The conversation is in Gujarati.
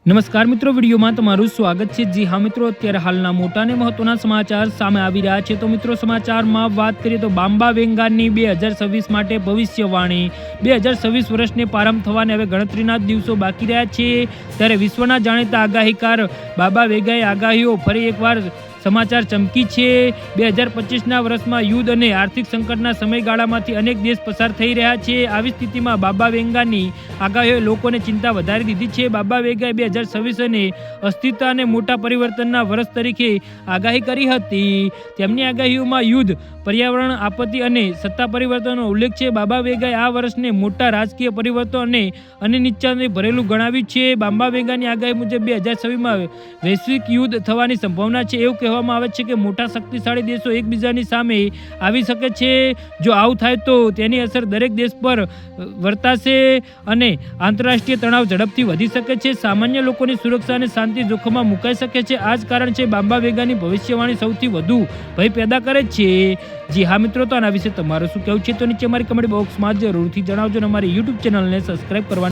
નમસ્કાર મિત્રો, વિડીયોમાં તમારું સ્વાગત છે। જી હા મિત્રો, અત્યારે હાલના મોટા અને મહત્વના સમાચાર સામે આવી રહ્યા છે। તો મિત્રો, સમાચારમાં વાત કરીએ તો બાંબા વેંગાની 2026 માટે ભવિષ્યવાણી। 2026 વર્ષને પ્રારંભ થવાને હવે ગણતરીના જ દિવસો બાકી રહ્યા છે, ત્યારે વિશ્વના જાણીતા આગાહીકાર બાબા વેગાએ આગાહીઓ ફરી એકવાર સમાચાર ચમકી છે। 2025ના વર્ષમાં યુદ્ધ અને આર્થિક સંકટના સમયગાળામાંથી અનેક દેશ પસાર થઈ રહ્યા છે। આવી સ્થિતિમાં બાબા વેંગાની આગાહીઓએ લોકોને ચિંતા વધારી દીધી છે। બાબા વેગાએ 2026 અને અસ્થિરતા અને મોટા પરિવર્તનના વર્ષ તરીકે આગાહી કરી હતી। તેમની આગાહીઓમાં યુદ્ધ, પર્યાવરણ આપત્તિ અને સત્તા પરિવર્તનનો ઉલ્લેખ છે। બાબા વેગાએ આ વર્ષને મોટા રાજકીય પરિવર્તન અને અનિશ્ચિતતાથી ભરેલું ગણાવ્યું છે। બાબા વેગાની આગાહી મુજબ 2026માં વૈશ્વિક યુદ્ધ થવાની સંભાવના છે। એવું કહેવામાં આવે છે કે મોટા શક્તિશાળી દેશો એકબીજાની સામે આવી શકે છે। જો આવું થાય તો તેની અસર દરેક દેશ પર વર્તાશે અને આંતરરાષ્ટ્રીય તણાવ ઝડપથી વધી શકે છે। સામાન્ય લોકોની સુરક્ષા અને શાંતિ જોખમમાં મુકાઈ શકે છે। આ જ કારણ છે બાબા વેગાની ભવિષ્યવાણી સૌથી વધુ ભય પેદા કરે છે। જી હા મિત્રો, તો આના વિશે તમારું શું કહેવું છે તો નીચે અમારી કમેન્ટ બોક્સમાં જરૂરથી જણાવજો અને અમારી યુટ્યુબ ચેનલને સબસ્ક્રાઈબ કરવાનું